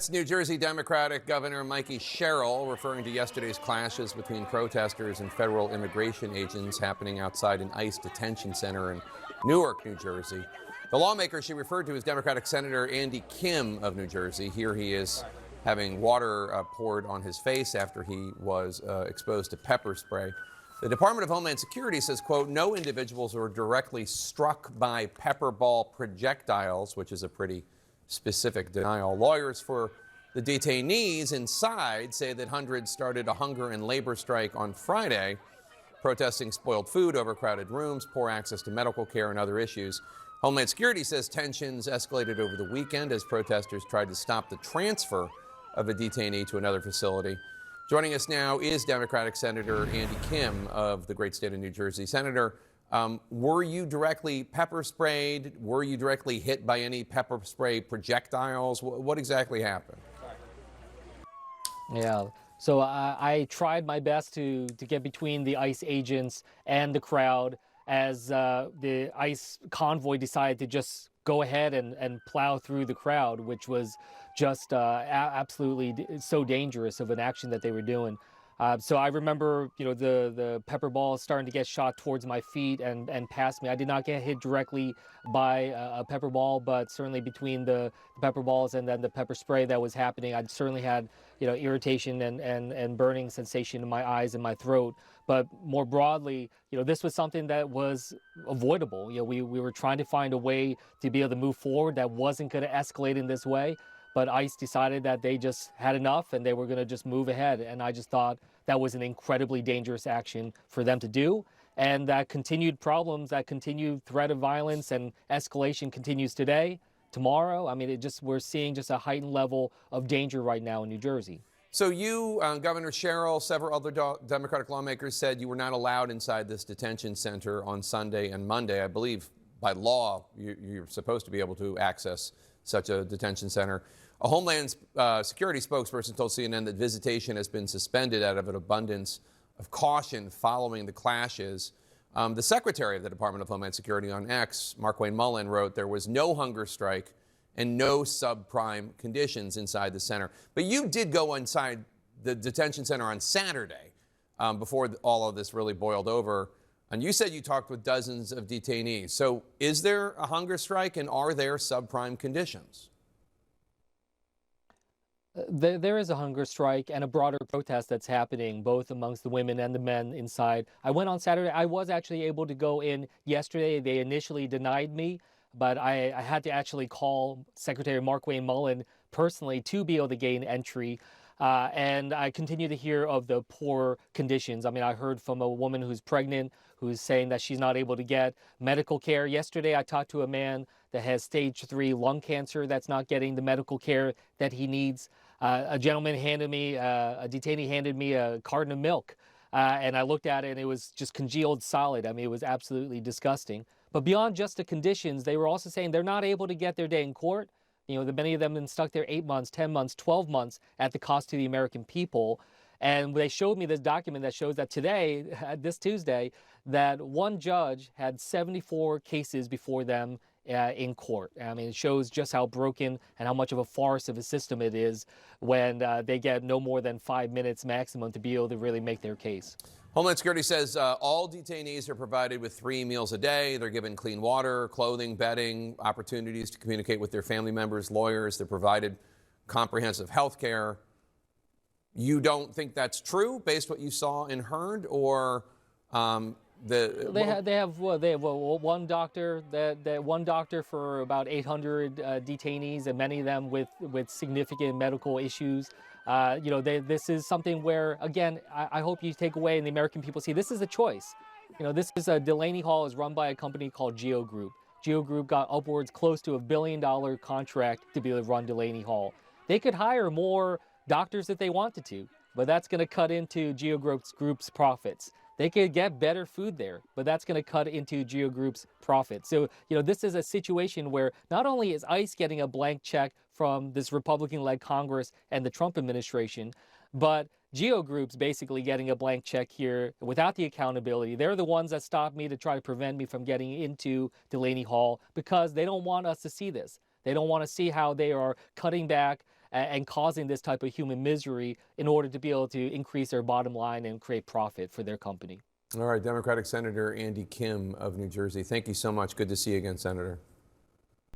New Jersey Democratic Governor Mikey Sherrill referring to yesterday's clashes between protesters and federal immigration agents happening outside an ICE detention center in Newark, New Jersey. The lawmaker she referred to is Democratic Senator Andy Kim of New Jersey. Here he is having water poured on his face after he was exposed to pepper spray. The Department of Homeland Security says, quote, no individuals were directly struck by pepper ball projectiles, which is a pretty specific denial. Lawyers for the detainees inside say that hundreds started a hunger and labor strike on Friday, protesting spoiled food, overcrowded rooms, poor access to medical care, and other issues. Homeland Security says tensions escalated over the weekend as protesters tried to stop the transfer of a detainee to another facility. Joining us now is Democratic Senator Andy Kim of the great state of New Jersey. Senator, were you directly pepper sprayed? Were you directly hit by any pepper spray projectiles? What exactly happened? Yeah, so I tried my best to get between the ICE agents and the crowd as the ICE convoy decided to just go ahead and plow through the crowd, which was just absolutely so dangerous of an action that they were doing. So I remember, the pepper ball starting to get shot towards my feet and past me. I did not get hit directly by a pepper ball, but certainly between the pepper balls and then the pepper spray that was happening, I certainly had, irritation and burning sensation in my eyes and my throat. But more broadly, this was something that was avoidable. We were trying to find a way to be able to move forward that wasn't going to escalate in this way. But ICE decided that they just had enough and they were going to just move ahead. And I just thought that was an incredibly dangerous action for them to do. And that continued problems, that continued threat of violence and escalation continues today, tomorrow. I mean, we're seeing just a heightened level of danger right now in New Jersey. So you, Governor Sherrill, several other Democratic lawmakers said you were not allowed inside this detention center on Sunday and Monday. I believe by law you're supposed to be able to access such a detention center. A Homeland Security spokesperson told CNN that visitation has been suspended out of an abundance of caution following the clashes. The Secretary of the Department of Homeland Security on X, Markwayne Mullin, wrote there was no hunger strike and no subprime conditions inside the center. But you did go inside the detention center on Saturday before all of this really boiled over. And you said you talked with dozens of detainees. So is there a hunger strike and are there subprime conditions? There is a hunger strike and a broader protest that's happening both amongst the women and the men inside. I went on Saturday. I was actually able to go in yesterday. They initially denied me, but I had to actually call Secretary Markwayne Mullin personally to be able to gain entry. And I continue to hear of the poor conditions. I mean, I heard from a woman who's pregnant who's saying that she's not able to get medical care. Yesterday, I talked to a man that has stage 3 lung cancer that's not getting the medical care that he needs. A gentleman handed me, a detainee handed me a carton of milk. And I looked at it and it was just congealed solid. I mean, it was absolutely disgusting. But beyond just the conditions, they were also saying they're not able to get their day in court. Many of them have been stuck there 8 months, 10 months, 12 months at the cost to the American people. And they showed me this document that shows that today, this Tuesday, that one judge had 74 cases before them in court. I mean, it shows just how broken and how much of a farce of a system it is when they get no more than 5 minutes maximum to be able to really make their case. Homeland Security says all detainees are provided with 3 meals a day. They're given clean water, clothing, bedding, opportunities to communicate with their family members, lawyers. They're provided comprehensive health care. You don't think that's true based on what you saw and heard, or they have one doctor one doctor for about 800 detainees, and many of them with significant medical issues. This is something where, again, I hope you take away and the American people see this is a choice. This is Delaney Hall is run by a company called GEO Group. GEO Group got upwards close to $1 billion contract to be able to run Delaney Hall. They could hire more doctors if they wanted to, but that's going to cut into GEO Group's profits. They could get better food there, but that's going to cut into GEO Group's profits. So, this is a situation where not only is ICE getting a blank check from this Republican-led Congress and the Trump administration, but GEO Group's basically getting a blank check here without the accountability. They're the ones that stopped me to try to prevent me from getting into Delaney Hall because they don't want us to see this. They don't want to see how they are cutting back and causing this type of human misery in order to be able to increase their bottom line and create profit for their company. All right, Democratic Senator Andy Kim of New Jersey. Thank you so much. Good to see you again, Senator.